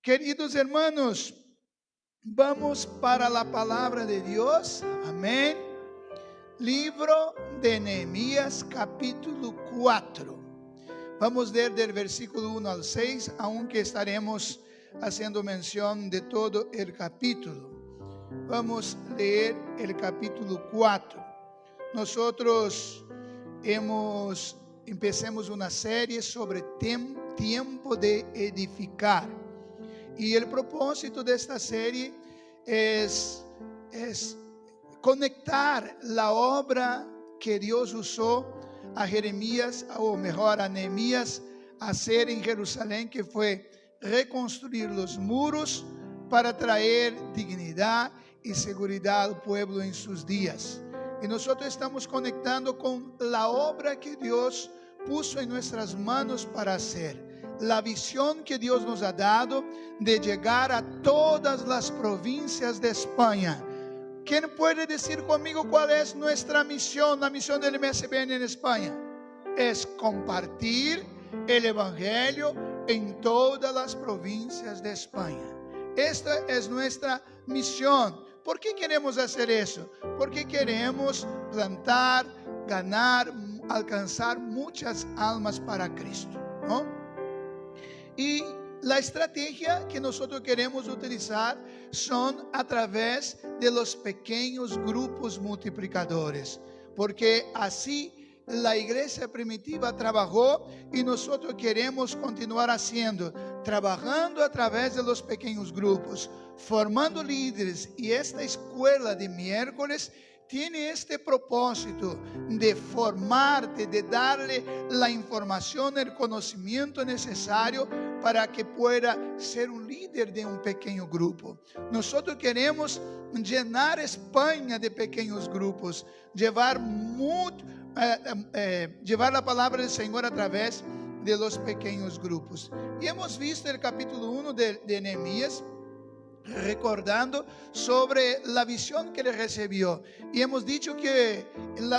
Queridos hermanos, vamos para la palabra de Dios. Amén. Libro de Nehemías, capítulo 4. Vamos leer del versículo 1 al 6, aunque estaremos haciendo mención de todo el capítulo. Vamos a leer el capítulo 4. Nosotros empecemos una serie sobre tiempo de edificar. Y el propósito de esta serie es conectar la obra que Dios usó a Jeremías, o mejor a Nehemías, a hacer en Jerusalén, que fue reconstruir los muros para traer dignidad y seguridad al pueblo en sus días. Y nosotros estamos conectando con la obra que Dios puso en nuestras manos para hacer. La visión que Dios nos ha dado de llegar a todas las provincias de España. ¿Quién puede decir conmigo cuál es nuestra misión? La misión del MSBN en España es compartir el Evangelio en todas las provincias de España. Esta es nuestra misión. ¿Por qué queremos hacer eso? Porque queremos plantar, ganar, alcanzar muchas almas para Cristo, ¿no? Y la estrategia que nosotros queremos utilizar son a través de los pequeños grupos multiplicadores, porque así la iglesia primitiva trabajó y nosotros queremos continuar haciendo, trabajando a través de los pequeños grupos, formando líderes. Y esta escuela de miércoles tiene este propósito de formarte, de darle la información, el conocimiento necesario para que pueda ser un líder de un pequeño grupo. Nosotros queremos llenar España de pequeños grupos, llevar la palabra del Señor a través de los pequeños grupos. Y hemos visto el capítulo 1 de Nehemías, recordando sobre la visión que le recibió, y hemos dicho que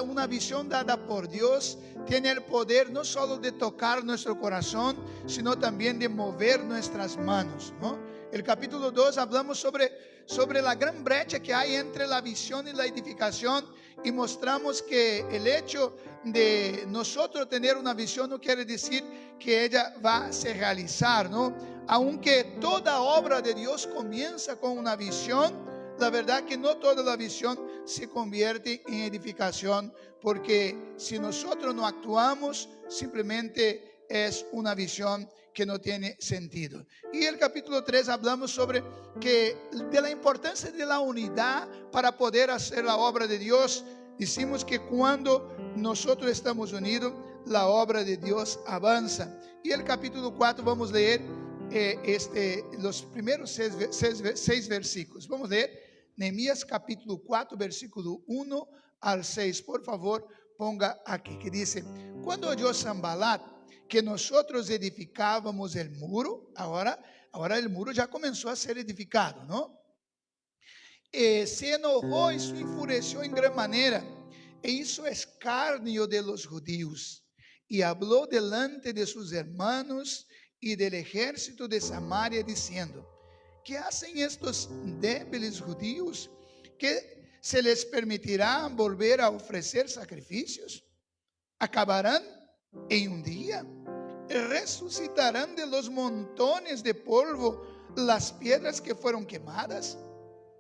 una visión dada por Dios tiene el poder no solo de tocar nuestro corazón, sino también de mover nuestras manos, ¿no? El capítulo 2 hablamos sobre la gran brecha que hay entre la visión y la edificación, y mostramos que el hecho de nosotros tener una visión no quiere decir que ella va a se realizar, ¿no? Aunque toda obra de Dios comienza con una visión, la verdad que no toda la visión se convierte en edificación, porque si nosotros no actuamos, simplemente es una visión que no tiene sentido. Y el capítulo 3 hablamos sobre de la importancia de la unidad para poder hacer la obra de Dios. Decimos que cuando nosotros estamos unidos, la obra de Dios avanza. Y el capítulo 4 vamos a leer los primeros seis versículos. Vamos a leer Nehemías capítulo 4, versículo 1 al 6. Por favor, ponga aquí, que dice: cuando oyó Sanbalat que nosotros edificábamos el muro, ahora el muro ya comenzó a ser edificado, ¿no? Se enojó y se enfureció en gran manera, e hizo escarnio de los judíos, y habló delante de sus hermanos y del ejército de Samaria, diciendo: ¿qué hacen estos débiles judíos? ¿Que se les permitirá volver a ofrecer sacrificios? ¿Acabarán en un día? ¿Resucitarán de los montones de polvo las piedras que fueron quemadas?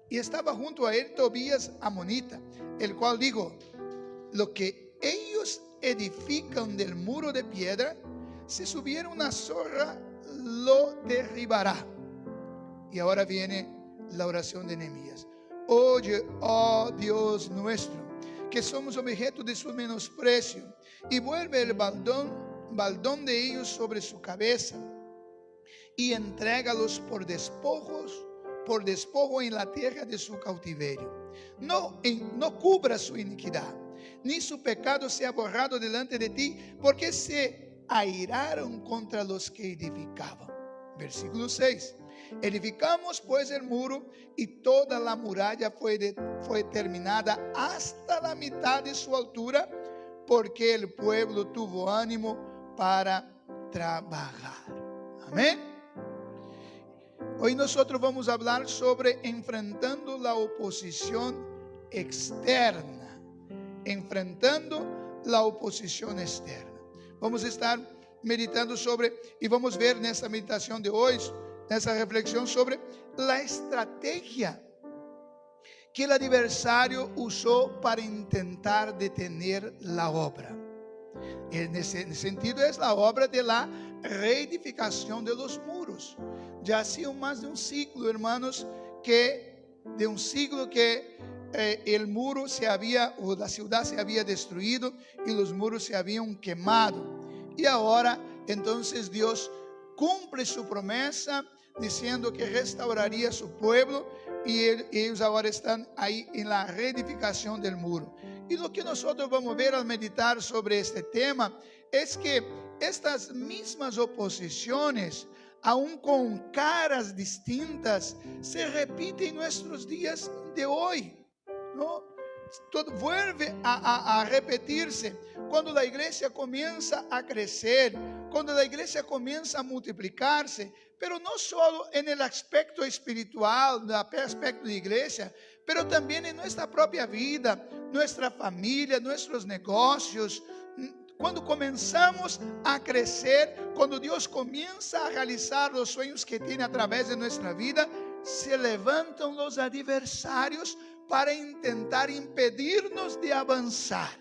Y estaba junto a él Tobías amonita, el cual dijo: lo que ellos edifican del muro de piedra, si subiera una zorra, lo derribará. Y ahora viene la oración de Nehemías: oye, oh Dios nuestro, que somos objeto de su menosprecio, y vuelve el baldón de ellos sobre su cabeza, y entrégalos por despojo en la tierra de su cautiverio. No cubra su iniquidad, ni su pecado sea borrado delante de ti, porque se airaron contra los que edificaban. Versículo 6. Edificamos pues el muro, y toda la muralla fue terminada hasta la mitad de su altura, porque el pueblo tuvo ánimo para trabajar. Amén. Hoy nosotros vamos a hablar sobre enfrentando la oposición externa. Enfrentando la oposición externa. Vamos a estar meditando sobre, y vamos ver nessa meditação de hoje, nessa reflexão sobre a estratégia que o adversário usou para tentar detener a obra. Nesse sentido, é a obra de la reedificação de los muros. Já hacía mais de um siglo, hermanos, que el muro se había, o la ciudad se había destruido y los muros se habían quemado. Y ahora, entonces Dios cumple su promesa diciendo que restauraría su pueblo y ellos ahora están ahí en la reedificación del muro. Y lo que nosotros vamos a ver al meditar sobre este tema es que estas mismas oposiciones, aún con caras distintas, se repiten en nuestros días de hoy. ¿No? Todo vuelve a repetirse cuando a igreja começa a crescer, quando a igreja começa a multiplicar-se, pero não só no aspecto espiritual, no aspecto de igreja, pero também em nossa própria vida, nossa família, nossos negócios. Quando começamos a crescer, quando Deus começa a realizar os sonhos que tem através de nossa vida, se levantam os adversários para tentar impedir-nos de avançar.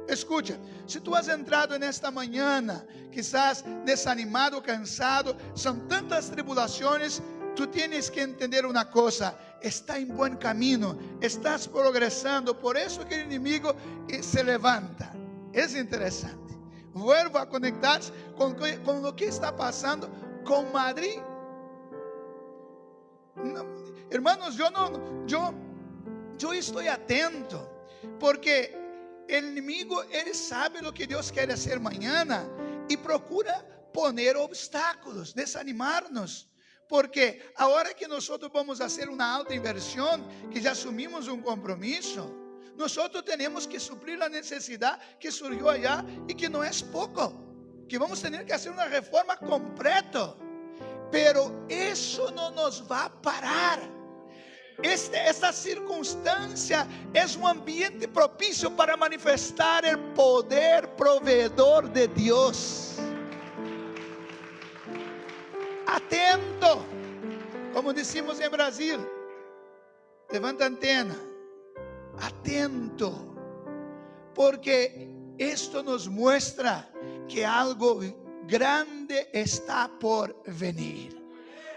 Escucha, se tu has entrado nesta manhã, quizás desanimado, cansado, são tantas tribulações, tu tienes que entender uma coisa: está em bom caminho, estás progressando, por isso que o inimigo se levanta. É interessante. Vuelvo a conectar-se com o que está passando com Madrid. Hermanos, eu estou atento, porque o inimigo, ele sabe o que Deus quer fazer amanhã e procura poner obstáculos, desanimar-nos, porque a hora que nós vamos fazer uma alta inversão, que já assumimos um compromisso, nós temos que suprir a necessidade que surgiu allá e que não é pouco, que vamos ter que fazer uma reforma completa, pero isso não nos vai parar. Esta circunstância é um ambiente propício para manifestar o poder provedor de Deus. Atento, como dizemos em Brasil, levanta a antena, atento, porque isto nos mostra que algo grande está por venir.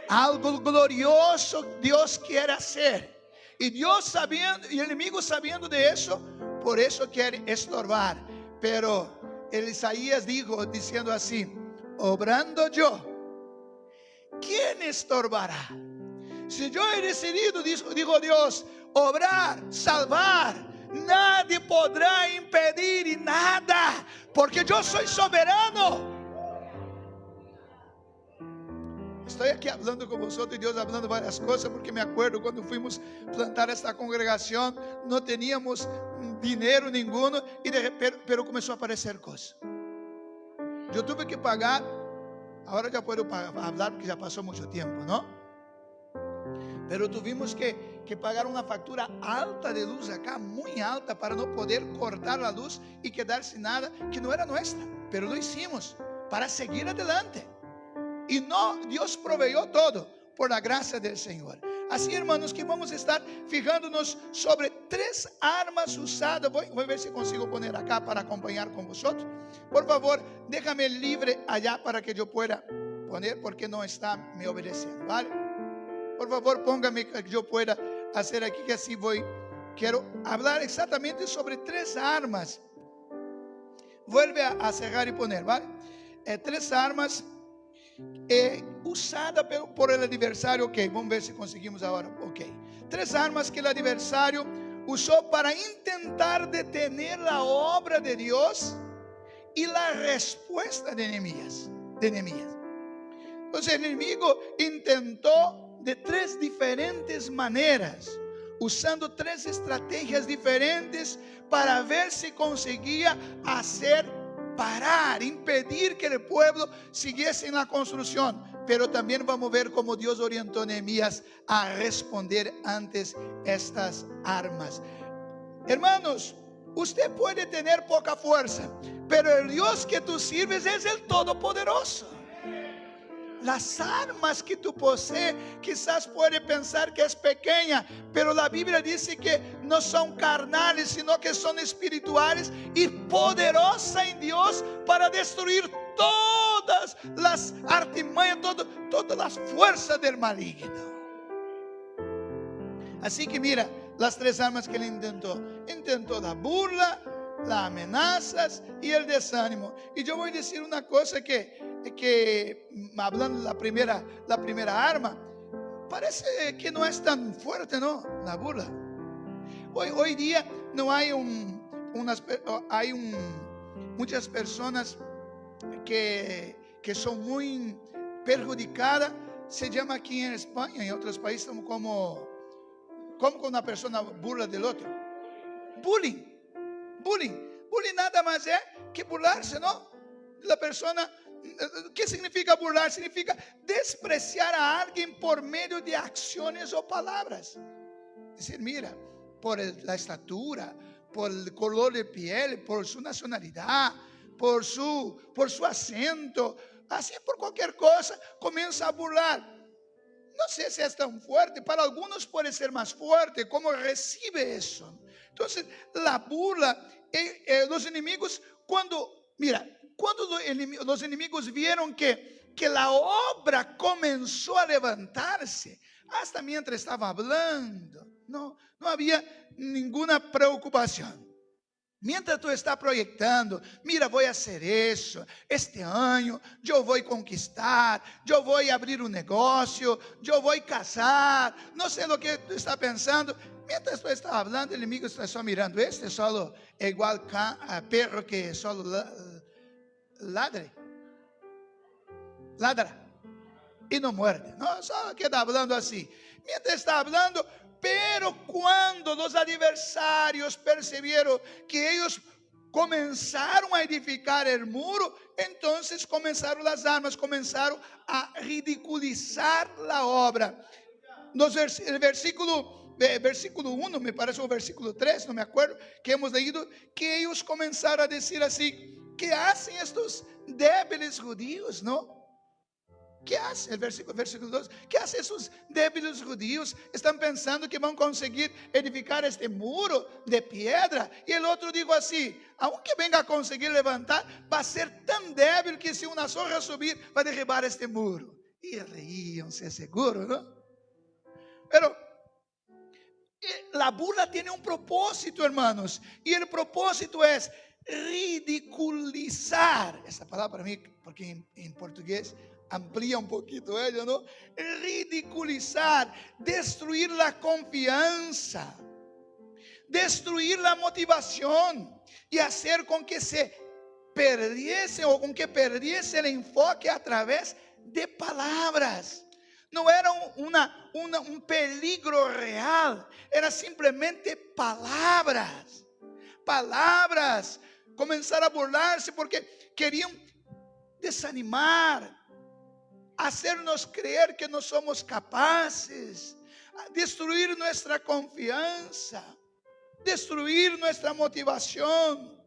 Algo glorioso Deus quer fazer. E Deus sabendo, e o inimigo sabendo de isso, por isso quer estorbar. Pero Isaías dijo, dizendo assim: obrando eu, quem estorbará? Se eu he decidido, digo Deus, obrar, salvar, nadie poderá impedir nada, porque eu sou soberano. Estou aqui falando com vocês e Deus falando várias coisas, porque me acuerdo quando fomos plantar esta congregação, não tínhamos dinheiro nenhum e de repente, pero começou a aparecer coisas. Eu tive que pagar, agora já posso falar porque já passou muito tempo, não? Pero tuvimos que pagar uma fatura alta de luz acá, muito alta, para não poder cortar a luz e quedar sem nada que não era nossa, pero lo hicimos para seguir adelante. E Deus proveiu todo por la graça do Senhor. Assim, irmãos, que vamos estar fijando-nos sobre 3 armas usadas. Vou ver se consigo poner acá para acompanhar com vocês. Por favor, déjame livre allá para que eu pueda poner, porque não está me obedecendo, ¿vale? Por favor, póngame que eu pueda fazer aqui, que assim quero falar exatamente sobre 3 armas. Vuelve a cerrar e poner, ¿vale? 3 armas usada por el adversário. Ok, vamos ver se conseguimos agora. Ok, 3 armas que o adversário usou para tentar detener a obra de Deus e a resposta de Neemias. Então, o inimigo tentou de 3 diferentes maneiras, usando 3 estratégias diferentes para ver se conseguia fazer parar, impedir que o pueblo siguiese na construção. pero también vamos a ver cómo Dios orientó a Nehemías a responder antes estas armas. Hermanos, usted puede tener poca fuerza, pero el Dios que tú sirves es el Todopoderoso. Las armas que tú posees quizás puede pensar que es pequeña, pero la Biblia dice que no son carnales, sino que son espirituales y poderosas en Dios para destruir todas las artimañas, todas las fuerzas del maligno. Así que mira las tres armas que él intentó la burla, las amenazas y el desánimo. Y yo voy a decir una cosa que hablando de la primera arma, parece que no es tan fuerte, ¿no? La burla. Hoy día no hay muchas personas que son muy perjudicadas. Se llama aquí en España y en otros países como una persona burla del otro. Bullying nada más es que burlarse, ¿no? La persona. ¿Qué significa burlar? Significa despreciar a alguien por medio de acciones o palabras. Es decir, mira, por la estatura, por el color de piel, por su nacionalidad, por su acento, así por cualquier cosa, comienza a burlar. No sé si es tan fuerte, para algunos puede ser más fuerte, ¿cómo recibe eso? Entonces, la burla, los enemigos, cuando los enemigos vieron que la obra comenzó a levantarse, hasta mientras estaba hablando, no había ninguna preocupación. Mientras tú estás proyectando, mira, voy a hacer eso, este año yo voy a conquistar, yo voy a abrir un negocio, yo voy a casar, no sé lo que tú estás pensando. Mientras tú estás hablando, el enemigo está solo mirando. Este solo es igual a perro que solo ladra y no muerde, no, solo queda hablando así. Mientras está hablando, pero cuando los adversarios percibieron que ellos comenzaron a edificar el muro, entonces comenzaron las armas, comenzaron a ridiculizar la obra. El versículo 1, me parece, o versículo 3, no me acuerdo, que hemos leído, que ellos comenzaron a decir así: ¿qué hacen estos débiles judíos, no? ¿Qué hace? El versículo 2. ¿Qué hacen esos débiles judíos? Están pensando que van a conseguir edificar este muro de piedra. Y el otro dijo así: aunque venga a conseguir levantar, va a ser tan débil que si una zorra subir, va a derribar este muro. Y reíanse, seguro, ¿no? Pero la burla tiene un propósito, hermanos. Y el propósito es ridiculizar. Esta palabra para mí, porque en portugués amplía un poquito ella, ¿no? Ridiculizar, destruir la confianza, destruir la motivación y hacer con que se perdiese o con que perdiese el enfoque a través de palabras. No era un peligro real, era simplemente palabras. Comenzar a burlarse porque querían desanimar, hacernos creer que no somos capaces, destruir nuestra confianza, destruir nuestra motivación,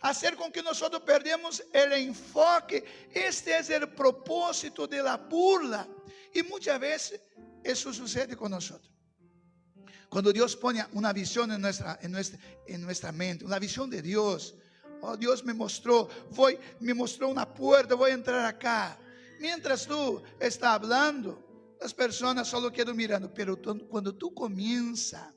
hacer con que nosotros perdamos el enfoque. Este es el propósito de la burla. Y muchas veces eso sucede con nosotros. Cuando Dios pone una visión en nuestra mente, una visión de Dios. Oh, Dios me mostró una puerta, voy a entrar acá. Mientras tú estás hablando, las personas solo quedan mirando. Pero cuando tú comienzas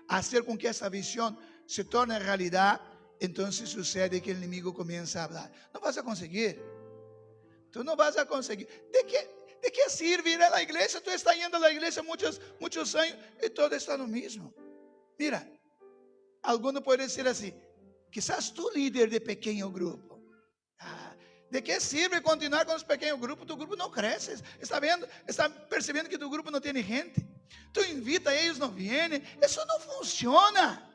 a hacer con que esa visión se torne realidad, entonces sucede que el enemigo comienza a hablar. No vas a conseguir. Tú no vas a conseguir. ¿De qué sirve ir a la iglesia? Tú estás yendo a la iglesia muchos años y todo está lo mismo. Mira, alguno puede decir así: quizás tú líder de pequeño grupo. ¿De qué sirve continuar con los pequeños grupos? Tu grupo no crece. Está percibiendo que tu grupo no tiene gente. Tú invita a ellos, no vienen. Eso no funciona.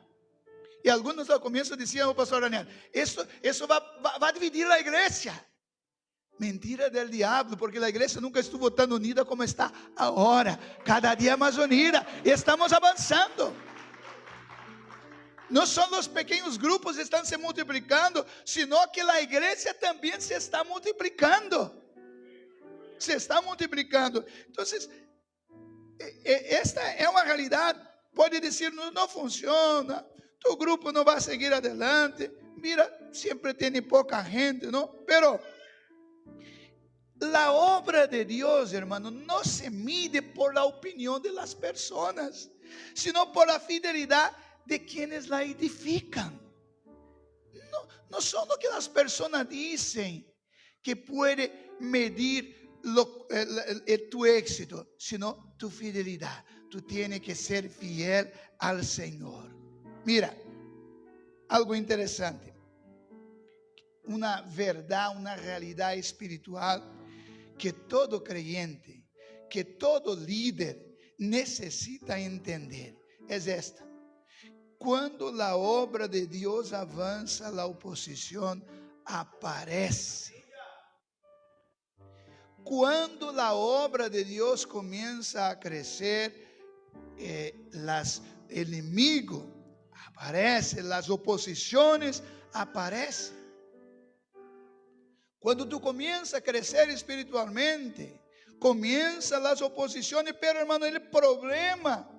Y algunos al comienzo decían: oh, pastor Daniel, eso va a dividir la iglesia. Mentira del diablo, porque la iglesia nunca estuvo tan unida como está ahora. Cada día más unida. Y estamos avanzando. No son los pequeños grupos que están se multiplicando, sino que la iglesia también se está multiplicando. Se está multiplicando. Entonces, esta é uma realidade. Pode dizer, não funciona, tu grupo não vai seguir adelante. Mira, sempre tem pouca gente, não? Pero la obra de Dios, hermano, no se mide por la opinión de las personas, sino por la fidelidad de quienes la edifican. No son lo que las personas dicen que puede medir tu éxito, sino tu fidelidad. Tú tienes que ser fiel al Señor. Mira, algo interesante. Una verdad, una realidad espiritual que todo creyente, que todo líder necesita entender, es esta: cuando la obra de Dios avanza, la oposición aparece. Cuando la obra de Dios comienza a crecer, los enemigos aparecen, las oposiciones aparecen. Cuando tú comienzas a crecer espiritualmente, comienzan las oposiciones, pero hermano, el problema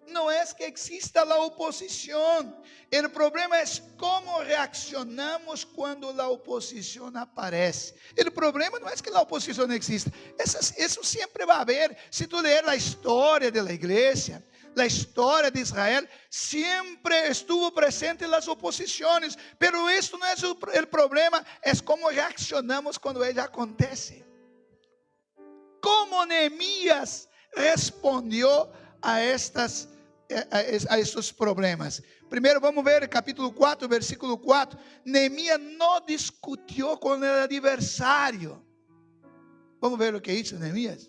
no es que exista la oposición, el problema es cómo reaccionamos cuando la oposición aparece. El problema no es que la oposición exista, eso siempre va a haber. Si tú lees la historia de la iglesia, la historia de Israel, siempre estuvo presente las oposiciones, pero esto no es el problema, es cómo reaccionamos cuando ella acontece. Cómo Nehemías respondió a estos problemas. Primeiro vamos ver capítulo 4, versículo 4. Nehemías não discutiu com o adversário. Vamos ver o que disse Nehemías.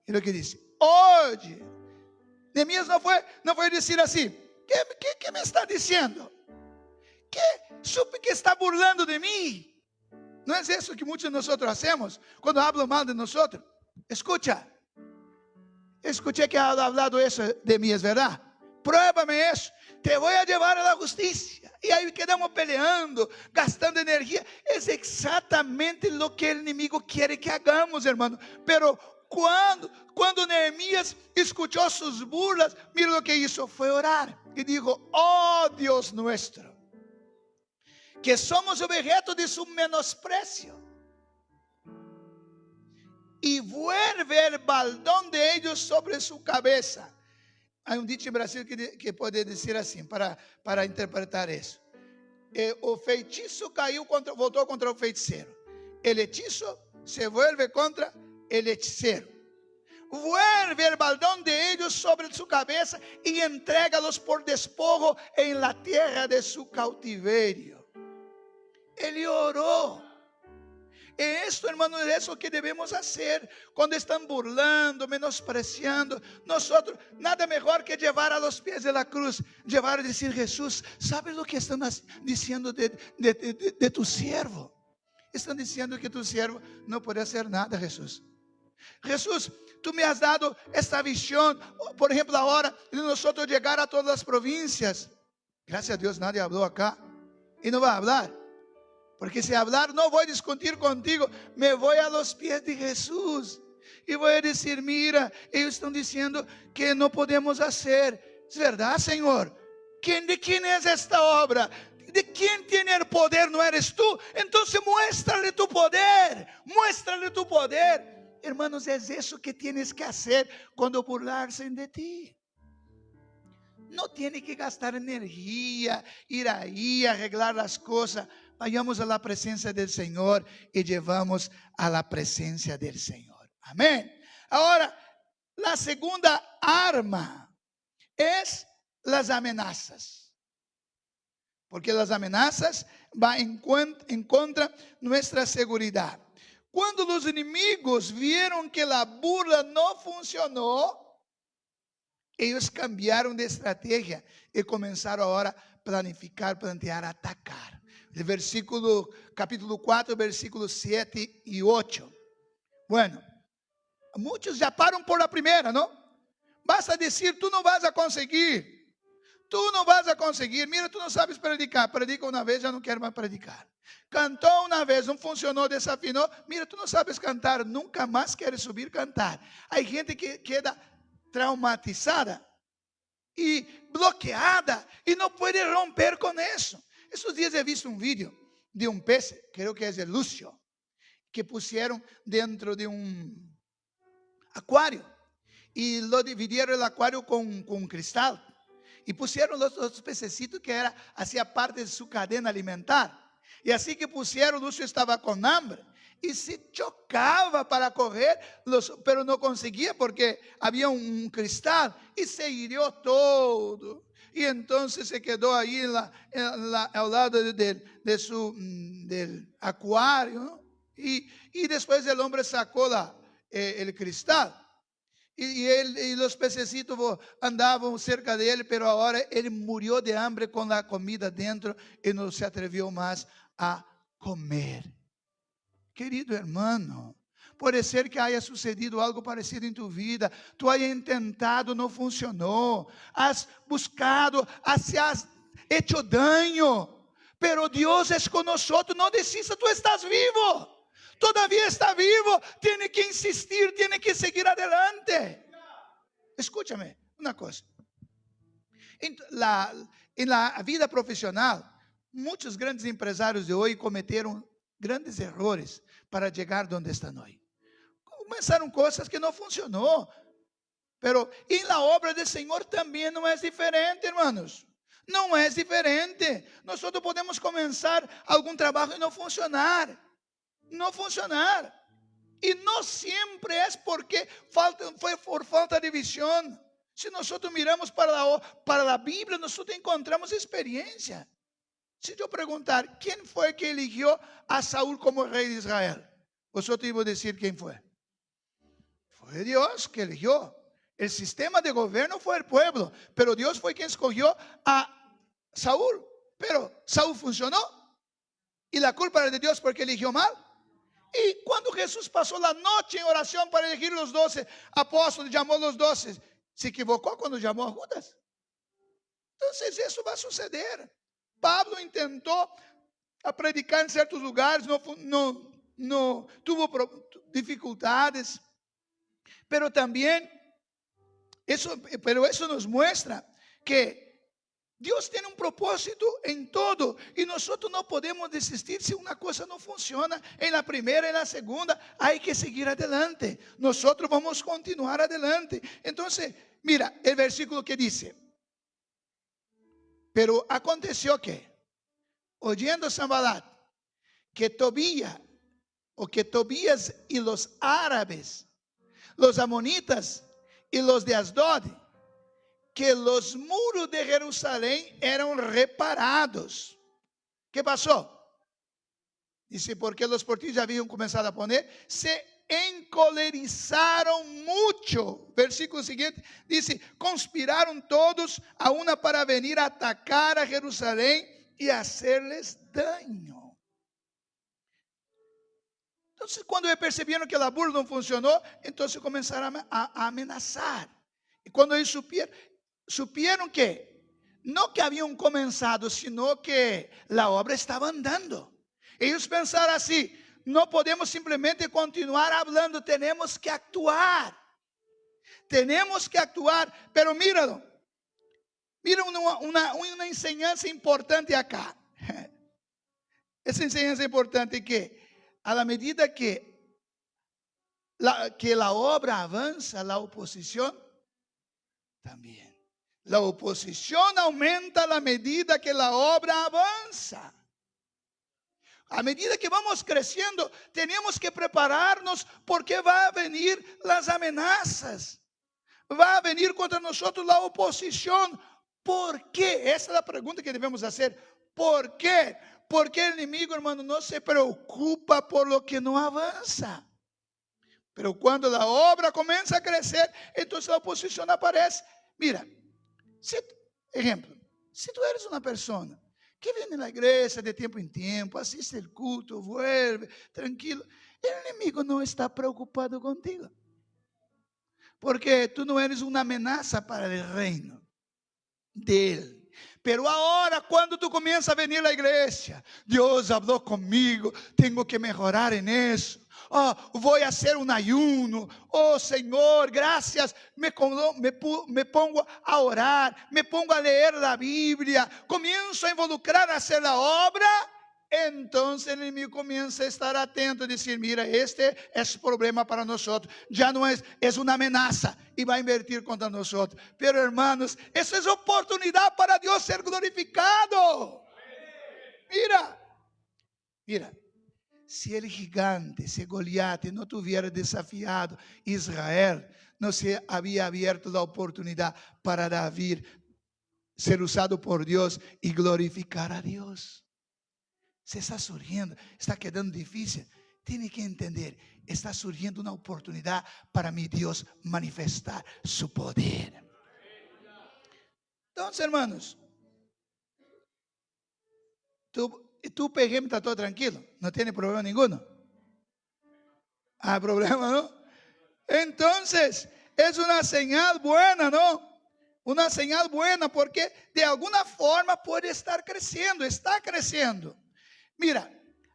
Olha o que disse: hoje, Nehemías não foi dizer assim: que me está dizendo? Supe que está burlando de mim. Não é isso que muitos de nós hacemos quando falam mal de nós? Escucha. Escuché que ha hablado eso de mí, ¿es verdad? Pruébame eso, te voy a llevar a la justicia. Y ahí quedamos peleando, gastando energía. Es exactamente lo que el enemigo quiere que hagamos, hermano. Pero cuando Nehemías escuchó sus burlas, mira lo que hizo, fue orar. Y dijo: oh Dios nuestro, que somos objeto de su menosprecio, y vuelve el baldón de ellos sobre su cabeza. Hay un dicho en Brasil que puede decir así, para interpretar eso. O feitiço voltou contra o feiticeiro. El hechizo se vuelve contra el hechicero. Vuelve el baldón de ellos sobre su cabeza y entrégalos por despojo en la tierra de su cautiverio. Ele orou. Esto, hermano, es lo que debemos hacer cuando están burlando, menospreciando. Nosotros, nada mejor que llevar a los pies de la cruz, llevar y decir: Jesús, ¿sabes lo que están diciendo de tu siervo? Están diciendo que tu siervo no puede hacer nada, Jesús. Jesús, tú me has dado esta visión, por ejemplo, ahora de nosotros llegar a todas las provincias. Gracias a Dios nadie habló acá y no va a hablar. Porque si hablar, no voy a discutir contigo, me voy a los pies de Jesús y voy a decir: mira, ellos están diciendo que no podemos hacer. Es verdad, Señor. ¿De quién es esta obra? ¿De quién tiene el poder? ¿No eres tú? Entonces muéstrale tu poder, muéstrale tu poder. Hermanos, es eso que tienes que hacer cuando burlarse de ti. No tiene que gastar energía, ir ahí, arreglar las cosas. Vayamos a la presencia del Señor y llevamos a la presencia del Señor. Amén. Ahora, la segunda arma es las amenazas. Porque las amenazas van en contra de nuestra seguridad. Cuando los enemigos vieron que la burla no funcionó, ellos cambiaron de estrategia y comenzaron ahora a planificar, plantear, atacar. El versículo, capítulo 4, versículos 7 y 8. Bueno, muchos ya paran por la primera, ¿no? Basta decir, tú no vas a conseguir. Tú no vas a conseguir. Mira, tú no sabes predicar. Predica una vez, ya no quero más predicar. Cantou una vez, no funcionó, desafinó. Mira, tú no sabes cantar, nunca más quieres subir a cantar. Hay gente que queda traumatizada y bloqueada y no puede romper con eso. Estos días he visto un video de un pez, creo que es el Lucio, que pusieron dentro de un acuario y lo dividieron el acuario con cristal y pusieron los pececitos que hacía parte de su cadena alimentar. Y así que pusieron, Lucio estaba con hambre y se chocaba para correr, pero no conseguía porque había un cristal y se hirió todo. Y entonces se quedó ahí al lado del acuario, ¿no? Y después el hombre sacó el cristal. Y los pececitos andaban cerca de él, pero ahora él murió de hambre con la comida dentro y no se atrevió más a comer. Querido hermano, pode ser que haya sucedido algo parecido em tu vida. Tu hayas intentado, não funcionou. Has buscado, has hecho daño. Pero Deus es con nosotros. Não desista, tu estás vivo. Todavía está vivo. Tiene que insistir, tiene que seguir adelante. Escúchame uma coisa. Em la vida profissional, muitos grandes empresários de hoje cometeram grandes errores para chegar onde estão hoje. Começaram coisas que não funcionou. Pero em la obra do Senhor também não é diferente, hermanos. Não é diferente. Nós podemos começar algum trabalho e não funcionar. Não funcionar. E não sempre é porque foi por falta de visão. Se nós miramos para a Bíblia, nós encontramos experiência. Se eu perguntar, quem foi que eligiu a Saúl como rei de Israel? Vosotros iban a decir quién fue. Fue Dios que eligió. El sistema de gobierno fue el pueblo, pero Dios fue quien escogió a Saúl. Pero Saúl funcionó y la culpa era de Dios porque eligió mal. Y cuando Jesús pasó la noche en oración para elegir los 12 apóstoles, llamó a los 12, se equivocó cuando llamó a Judas. Entonces eso va a suceder. Pablo intentó a predicar en ciertos lugares, no tuvo dificultades, pero también eso nos muestra que Dios tiene un propósito en todo y nosotros no podemos desistir si una cosa no funciona en la primera, en la segunda, hay que seguir adelante. Nosotros vamos a continuar adelante. Entonces, mira el versículo que dice: pero aconteció que, oyendo Sanballat, que Tobías y los árabes, los amonitas y los de Asdod, que los muros de Jerusalén eran reparados. ¿Qué pasó? Dice, porque los portillos habían comenzado a poner, se encolerizaron mucho. Versículo siguiente dice, conspiraron todos a una para venir a atacar a Jerusalén y hacerles daño. Entonces, cuando percibieron que la burla no funcionó, entonces comenzaron a amenazar. Y cuando ellos supieron que no que habían comenzado, sino que la obra estaba andando. Ellos pensaron así: no podemos simplemente continuar hablando, tenemos que actuar. Tenemos que actuar. Pero míralo. Mira una enseñanza importante acá. Esa enseñanza importante que a la medida que la obra avanza, la oposición también. La oposición aumenta a la medida que la obra avanza. A medida que vamos creciendo, tenemos que prepararnos porque va a venir las amenazas. Va a venir contra nosotros la oposición. ¿Por qué? Esa es la pregunta que debemos hacer. ¿Por qué? Porque el enemigo, hermano, no se preocupa por lo que no avanza. Pero cuando la obra comienza a crecer, entonces la oposición aparece. Mira, ejemplo, Si tú eres una persona que viene a la iglesia de tiempo en tiempo, asiste el culto, vuelve, tranquilo, el enemigo no está preocupado contigo. Porque tú no eres una amenaza para el reino de Él. Pero ahora, cuando tú comienzas a venir a la iglesia, Dios habló conmigo, tengo que mejorar en eso. Oh, voy a hacer un ayuno. Oh, Señor, gracias. Me pongo a orar, me pongo a leer la Biblia, comienzo a involucrar a hacer la obra. Entonces el enemigo comienza a estar atento, a decir, mira, este es problema para nosotros, ya no es una amenaza y va a invertir contra nosotros. Pero hermanos, eso es oportunidad para Dios ser glorificado. Mira, si el gigante, si Goliat no tuviera desafiado Israel, no se había abierto la oportunidad para David ser usado por Dios y glorificar a Dios. Se está surgiendo, está quedando difícil. Tiene que entender, está surgiendo una oportunidad para mi Dios manifestar su poder. Entonces, hermanos, tu PGM está todo tranquilo, no tiene problema ninguno. Ah, problema, ¿no? Entonces, es una señal buena, ¿no? Una señal buena porque de alguna forma puede estar creciendo, está creciendo. Mira,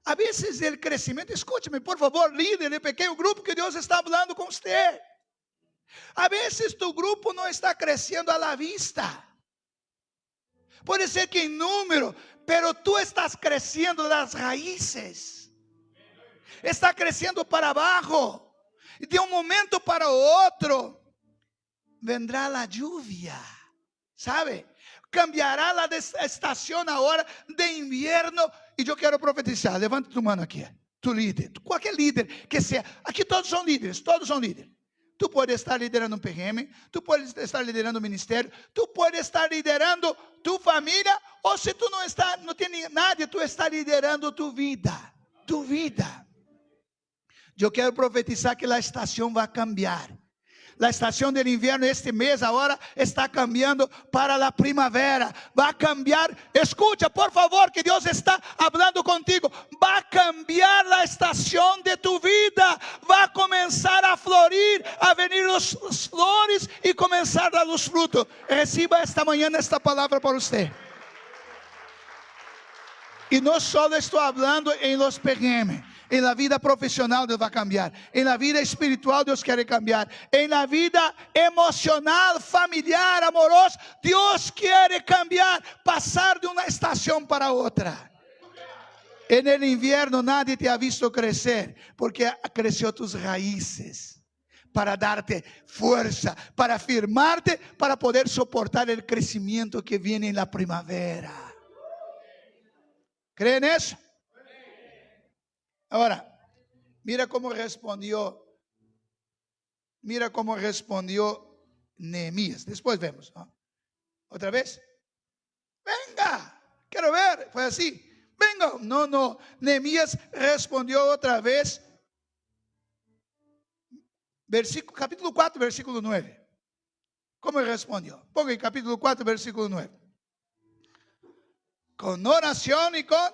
a veces el crecimiento, escúchame por favor, líder de pequeño grupo, que Dios está hablando con usted. A veces tu grupo no está creciendo a la vista. Puede ser que en número, pero tú estás creciendo las raíces. Está creciendo para abajo. Y de un momento para otro vendrá la lluvia, ¿sabe? Cambiará la estación ahora de invierno. E eu quero profetizar, levanta tu mano aqui, tu líder, qualquer líder que seja, aqui todos são líderes. Tu pode estar liderando um PGM, tu pode estar liderando um ministério, tu pode estar liderando tu família, ou se tu não tem nada, tu está liderando tu vida. Eu quero profetizar que a estação vai cambiar. La estación del invierno este mes ahora está cambiando para la primavera. Va a cambiar, escucha por favor que Dios está hablando contigo. Va a cambiar la estación de tu vida. Va a comenzar a florir, a venir las flores y comenzar a dar los frutos. Reciba esta mañana esta palabra para usted. Y no solo estoy hablando en los PGM. En la vida profesional Deus vai cambiar. En la vida espiritual Deus quer cambiar. En la vida emocional, familiar, amorosa, Deus quer cambiar. Passar de uma estação para outra. En el invierno nadie te ha visto crecer, porque creció tus raíces. Para darte fuerza, para afirmarte, para poder soportar el crecimiento que viene en la primavera. ¿Creen eso? Ahora, mira cómo respondió Nehemías. Después vemos, ¿no? Otra vez. Venga, quiero ver. Fue así. Venga. No. Nehemías respondió otra vez. Capítulo 4, versículo 9. ¿Cómo respondió? Ponga en capítulo 4, versículo 9. Con oración y con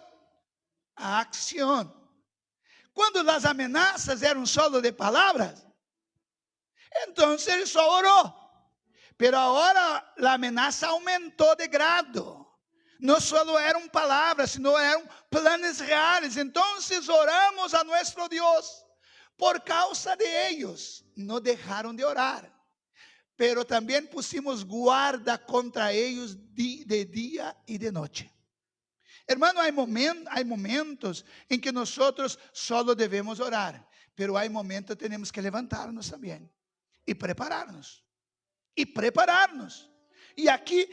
acción. Cuando las amenazas eran solo de palabras, entonces él solo oró. Pero ahora la amenaza aumentó de grado. No solo eran palabras, sino eran planes reales. Entonces oramos a nuestro Dios. Por causa de ellos, no dejaron de orar. Pero también pusimos guarda contra ellos de día y de noche. Hermano, hay momentos en que nosotros solo debemos orar, pero hay momentos que tenemos que levantarnos también y prepararnos. Y aquí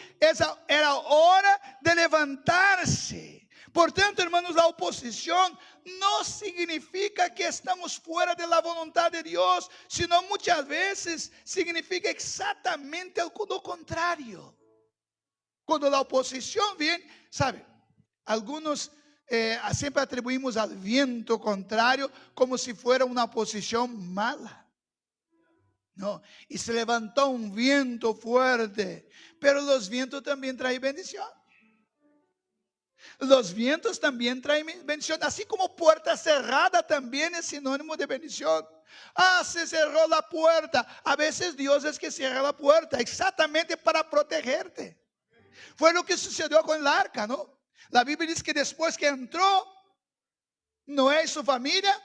era hora de levantarse. Por tanto, hermanos, la oposición no significa que estamos fuera de la voluntad de Dios, sino muchas veces significa exactamente lo contrario. Cuando la oposición viene, ¿sabe? Algunos siempre atribuimos al viento contrario como si fuera una oposición mala. No, y se levantó un viento fuerte, pero los vientos también traen bendición. Los vientos también traen bendición, así como puerta cerrada también es sinónimo de bendición. Ah, se cerró la puerta. A veces Dios es que cierra la puerta exactamente para protegerte. Fue lo que sucedió con el arca, ¿no? La Biblia dice que después que entró Noé y su familia,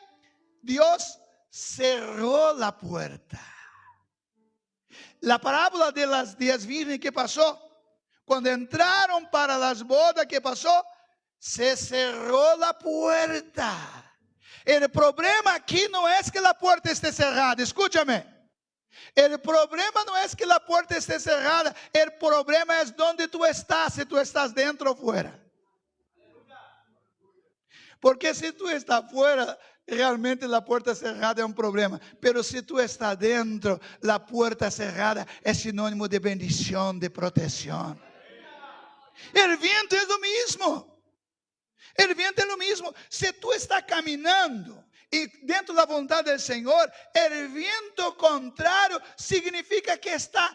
Dios cerró la puerta. La parábola de las 10 vírgenes, ¿qué pasó? Cuando entraron para las bodas, ¿qué pasó? Se cerró la puerta. El problema aquí no es que la puerta esté cerrada, escúchame. El problema no es que la puerta esté cerrada, el problema es donde tú estás, si tú estás dentro o fuera. Porque si tú estás fuera, realmente la puerta cerrada es un problema. Pero si tú estás dentro, la puerta cerrada es sinónimo de bendición, de protección. El viento es lo mismo. El viento es lo mismo. Si tú estás caminando y dentro de la voluntad del Señor, el viento contrario significa que está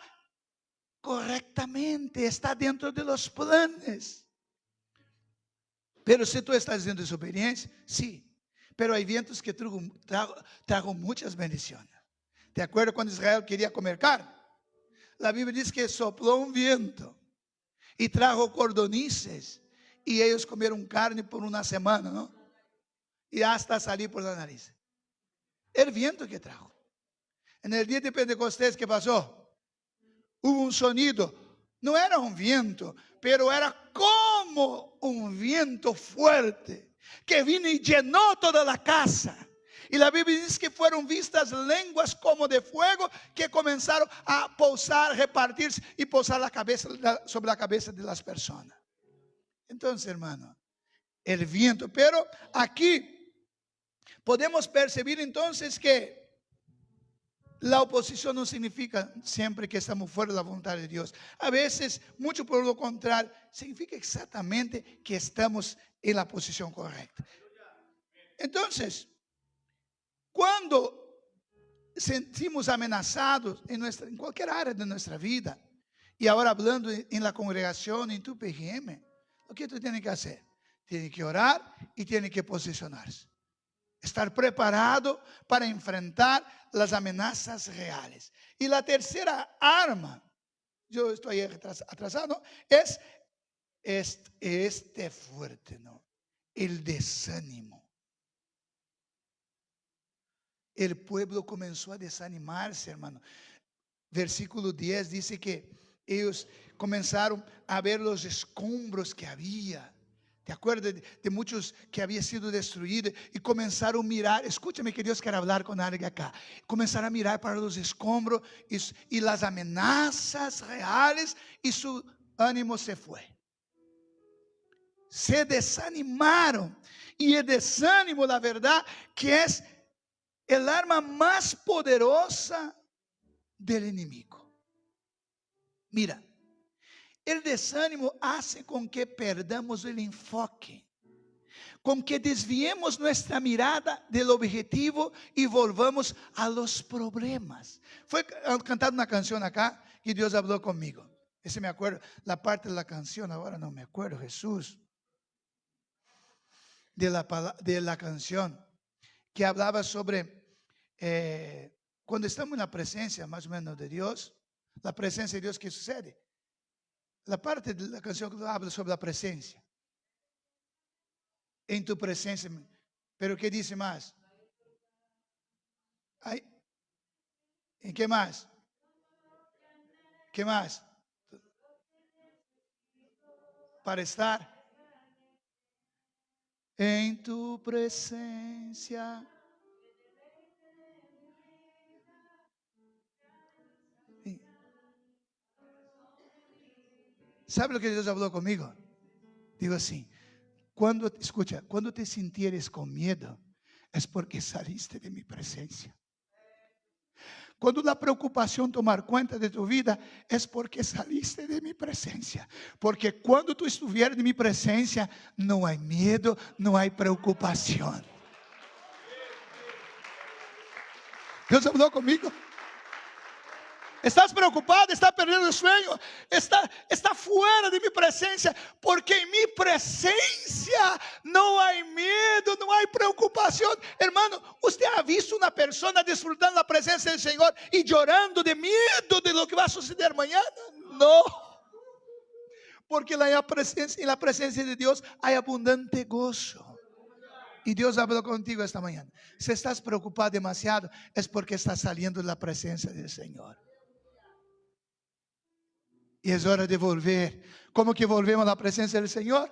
correctamente, está dentro de los planes. Pero si tú estás dentro de su experiencia, sí. Pero hay vientos que trago muchas bendiciones. ¿Te acuerdas cuando Israel quería comer carne? La Biblia dice que sopló un viento y trajo cordonices. Y ellos comieron carne por una semana, ¿no? Y hasta salir por la nariz. El viento que trajo. En el día de Pentecostés, ¿qué pasó? Hubo un sonido. No era un viento, pero era como un viento fuerte que vino y llenó toda la casa. Y la Biblia dice que fueron vistas lenguas como de fuego que comenzaron a posar, repartirse y posar sobre la cabeza de las personas. Entonces, hermano, el viento. Pero aquí podemos percibir entonces que la oposición no significa siempre que estamos fuera de la voluntad de Dios. A veces, mucho por lo contrario, significa exactamente que estamos en la posición correcta. Entonces, cuando sentimos amenazados en cualquier área de nuestra vida, y ahora hablando en la congregación, en tu PGM, o que tu tienes que hacer? Tienes que orar y tienes que posicionarse. Estar preparado para enfrentar las amenazas reales. Y la tercera arma, yo estoy atrasado, es este fuerte, ¿no? El desánimo. El pueblo comenzó a desanimarse, hermano. Versículo 10 dice que ellos comenzaron a ver los escombros que había. ¿Te acuerdas de muchos que habían sido destruidos? Y comenzaron a mirar. Escúchame que Dios quiere hablar con alguien acá. Comenzaron a mirar para los escombros y las amenazas reales y su ánimo se fue. Se desanimaron. Y el desánimo, la verdad, que es el arma más poderosa del enemigo. Mira, el desánimo hace con que perdamos el enfoque, con que desviemos nuestra mirada del objetivo y volvamos a los problemas. Fue cantada una canción acá y Dios habló conmigo. Ese me acuerdo, la parte de la canción, ahora no me acuerdo, Jesús, de la canción que hablaba sobre cuando estamos en la presencia más o menos de Dios, la presencia de Dios, ¿qué sucede? La parte de la canción que habla sobre la presencia. En tu presencia. Pero ¿qué dice más? ¿En qué más? ¿Qué más? Para estar en tu presencia. ¿Sabe lo que Dios habló conmigo? Digo así, cuando te sintieres con miedo, es porque saliste de mi presencia. Cuando la preocupación tomar cuenta de tu vida, es porque saliste de mi presencia. Porque cuando tú estuvieras en mi presencia, no hay miedo, no hay preocupación. Dios habló conmigo. Estás preocupado, está perdiendo el sueño, está fuera de mi presencia, porque en mi presencia no hay miedo, no hay preocupación. Hermano, ¿usted ha visto una persona disfrutando la presencia del Señor y llorando de miedo de lo que va a suceder mañana? No, porque en la presencia de Dios hay abundante gozo. Y Dios habló contigo esta mañana. Si estás preocupado demasiado, es porque estás saliendo de la presencia del Señor. Y es hora de volver. ¿Cómo que volvemos a la presencia del Señor?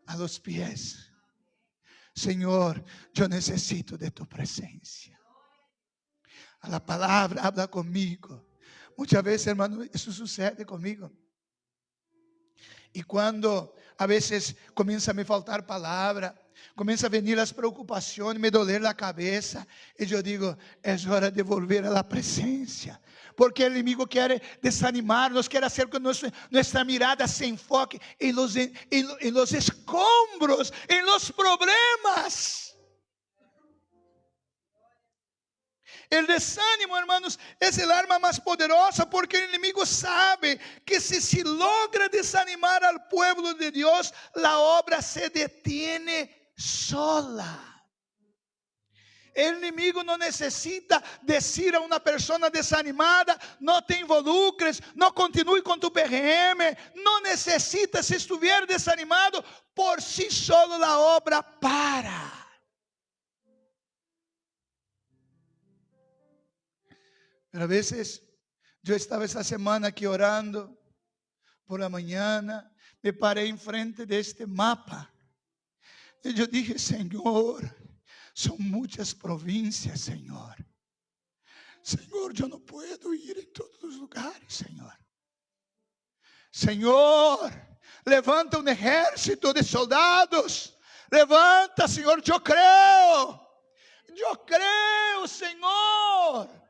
A los pies. Señor, yo necesito de tu presencia. A la palabra, habla conmigo. Muchas veces, hermano, eso sucede conmigo. Y cuando a veces comienza a me faltar palabra, comienza a venir las preocupaciones, me doler la cabeza, y yo digo, es hora de volver a la presencia. Porque el enemigo quiere desanimarnos, quiere hacer que nuestra mirada se enfoque en los escombros, en los problemas. El desánimo, hermanos, es el arma más poderosa, porque el enemigo sabe que si logra desanimar al pueblo de Dios, la obra se detiene sola. El enemigo no necesita decir a una persona desanimada, no te involucres, no continúe con tu PRM. No necesita, si estuviera desanimado, por sí solo la obra para. Pero a veces, yo estaba esta semana aquí orando, por la mañana, me paré enfrente de este mapa. Y yo dije, Señor, son muchas provincias, Señor. Señor, yo no puedo ir en todos los lugares, Señor. Señor, levanta un ejército de soldados. Levanta, Señor, yo creo, Señor.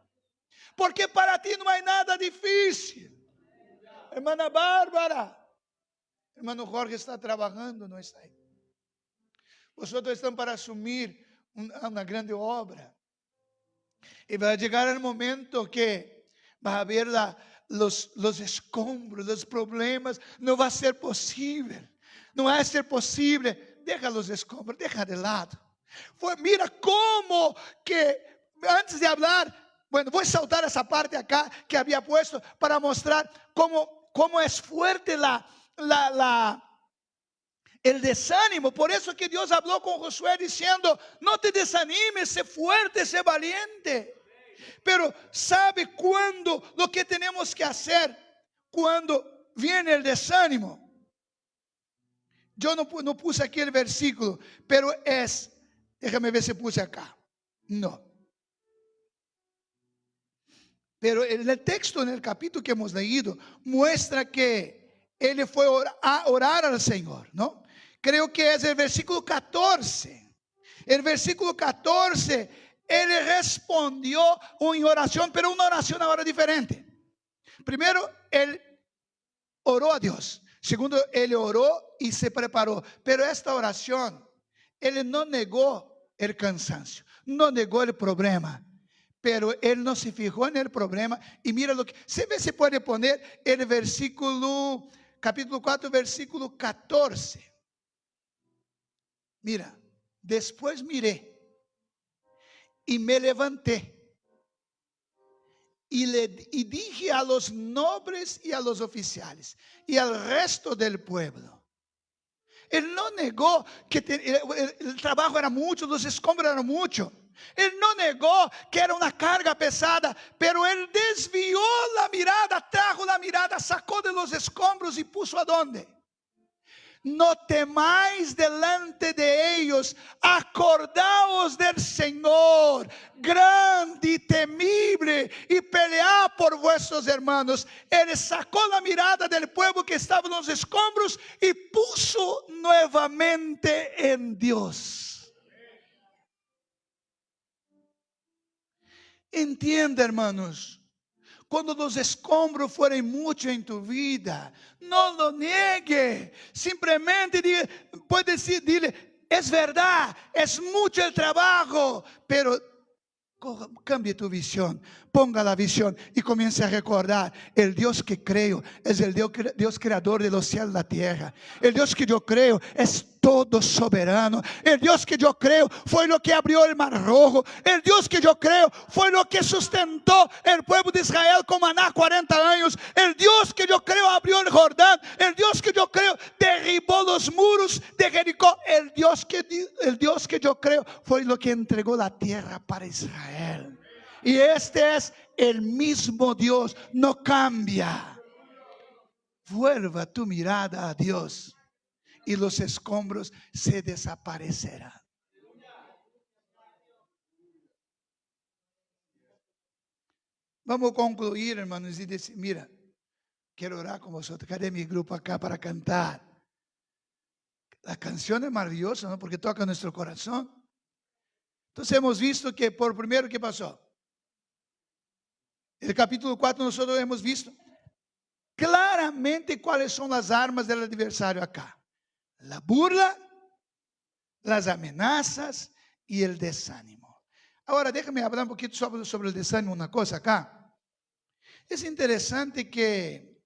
Porque para ti no hay nada difícil. Hermana Bárbara, hermano Jorge está trabajando, no está ahí. Vosotros están para asumir una grande obra. Y va a llegar el momento que va a haber los escombros, los problemas. No va a ser posible. No va a ser posible. Deja los escombros, deja de lado. Mira cómo que antes de hablar. Bueno, voy a saltar esa parte acá que había puesto para mostrar cómo es fuerte el desánimo. Por eso que Dios habló con Josué diciendo, no te desanimes, sé fuerte, sé valiente. Pero ¿sabe cuándo lo que tenemos que hacer cuando viene el desánimo? Yo no puse aquí el versículo, pero déjame ver si puse acá. No. Pero el texto en el capítulo que hemos leído muestra que él fue a orar al Señor, ¿no? Creo que es el versículo 14. El versículo 14, él respondió en oración, pero una oración ahora diferente. Primero, él oró a Dios. Segundo, él oró y se preparó. Pero esta oración, él no negó el cansancio, no negó el problema. Pero él no se fijó en el problema. Y mira lo que se puede poner el versículo, capítulo 4, versículo 14. Mira, después miré y me levanté y dije a los nobles y a los oficiales y al resto del pueblo. Él no negó que el trabajo era mucho, los escombros eran muchos. Él no negó que era una carga pesada, pero él desvió la mirada, trajo la mirada, sacó de los escombros y puso ¿a dónde? No temáis delante de ellos, acordaos del Señor, grande y temible, y pelead por vuestros hermanos. Él sacó la mirada del pueblo que estaba en los escombros y puso nuevamente en Dios. Entienda, hermanos, cuando los escombros fueren mucho en tu vida, no lo niegue. Simplemente puede decir, dile, es verdad, es mucho el trabajo, pero Cambie tu visión, ponga la visión y comience a recordar: el Dios que creo es el Dios creador de los cielos y la tierra. El Dios que yo creo es todo soberano. El Dios que yo creo fue lo que abrió el mar rojo. El Dios que yo creo fue lo que sustentó el pueblo de Israel con maná 40 años. El Dios que yo creo abrió el Jordán. El Dios que yo creo derribó los muros de Jericó. El Dios que yo creo fue lo que entregó la tierra para Israel. Y este es el mismo Dios, no cambia. Vuelva tu mirada a Dios y los escombros se desaparecerán. Vamos a concluir, hermanos, y decir: mira, quiero orar con vosotros. Cadê mi grupo acá para cantar? La canción es maravillosa, ¿no? Porque toca nuestro corazón. Entonces hemos visto que por primero, ¿qué pasó? En el capítulo 4 nosotros hemos visto claramente cuáles son las armas del adversario acá: la burla, las amenazas y el desánimo. Ahora déjame hablar un poquito sobre el desánimo, una cosa acá. Es interesante que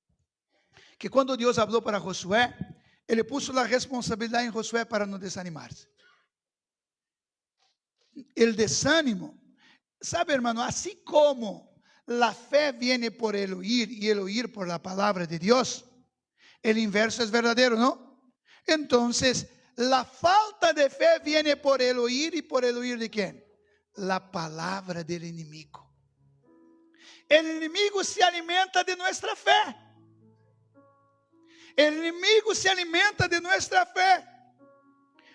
cuando Dios habló para Josué, Él le puso la responsabilidad en Josué para no desanimarse. El desánimo, sabe, hermano, así como la fe viene por el oír y el oír por la palabra de Dios, el inverso es verdadero, ¿no? Entonces, la falta de fe viene por el oír, y por el oír ¿de quién? La palabra del enemigo. El enemigo se alimenta de nuestra fe. El enemigo se alimenta de nuestra fe.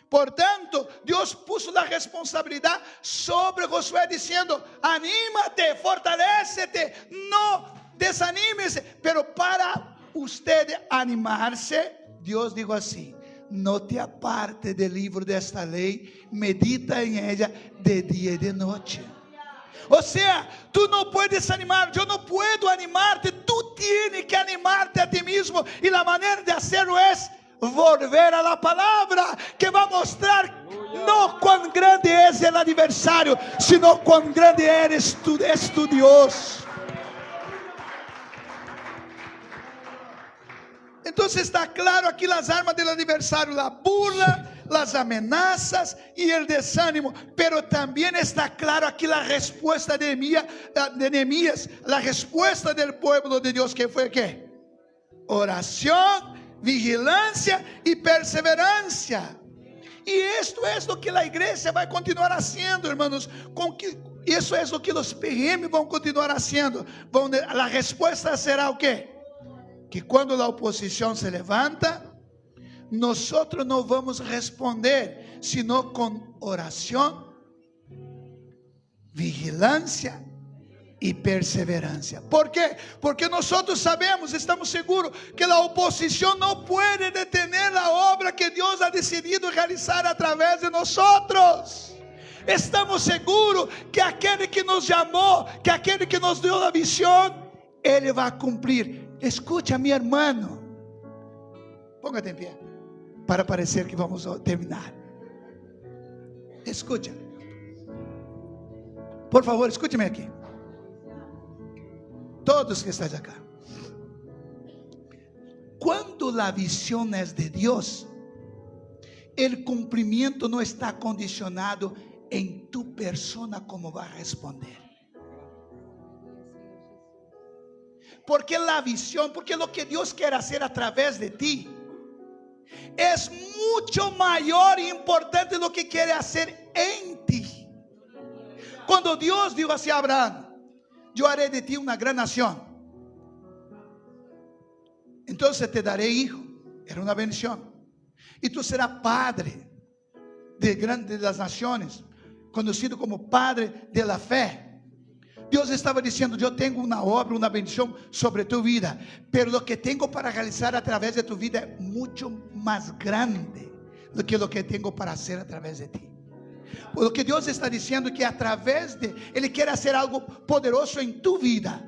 Por tanto, Dios puso la responsabilidad sobre Josué diciendo: anímate, fortalécete, no desanímese. Pero para usted animarse, Dios dijo así: no te apartes del libro de esta ley, medita en ella de día y de noche. O sea, tú no puedes animar, yo no puedo animarte, tú tienes que animarte a ti mismo. Y la manera de hacerlo es volver a la palabra, que va a mostrar no cuán grande es el adversario, sino cuán grande eres tú, es tu Dios. Entonces está claro aquí las armas del adversario: la burla, las amenazas y el desánimo. Pero también está claro aquí la respuesta de Nehemías, la respuesta del pueblo de Dios, que fue ¿qué? Oración, vigilancia y perseverancia. Y esto es lo que la iglesia va a continuar haciendo, hermanos. Eso es lo que los PM van a continuar haciendo. La respuesta será ¿o qué? Que cuando la oposición se levanta, nosotros no vamos a responder, sino con oración, vigilancia y perseverancia. ¿Por qué? Porque nosotros sabemos, estamos seguros que la oposición no puede detener la obra que Dios ha decidido realizar a través de nosotros. Estamos seguros que aquel que nos llamó, que aquel que nos dio la visión, Él va a cumplir. Escucha, mi hermano, póngate en pie para parecer que vamos a terminar. Escucha, por favor, escúchame aquí, todos que están acá. Cuando la visión es de Dios, el cumplimiento no está condicionado en tu persona como va a responder. Porque la visión, porque lo que Dios quiere hacer a través de ti es mucho mayor e importante de lo que quiere hacer en ti. Cuando Dios dijo así a Abraham: yo haré de ti una gran nación, entonces te daré hijo. Era una bendición. Y tú serás padre de las naciones, conocido como padre de la fe. Dios estaba diciendo: yo tengo una obra, una bendición sobre tu vida, pero lo que tengo para realizar a través de tu vida es mucho más grande do que lo que tengo para hacer a través de ti. Lo que Dios está diciendo que a través de Él quiere hacer algo poderoso en tu vida,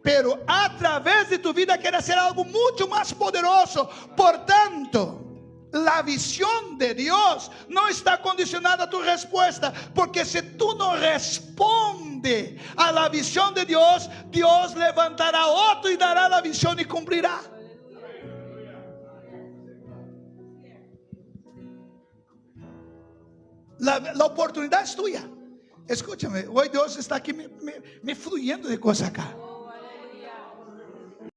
pero a través de tu vida quiere hacer algo mucho más poderoso. Por tanto, la visión de Dios no está condicionada a tu respuesta, porque si tú no respondes responde a la visión de Dios, Dios levantará otro y dará la visión y cumplirá. La oportunidad es tuya. Escúchame, hoy Dios está aquí me fluyendo de cosas acá.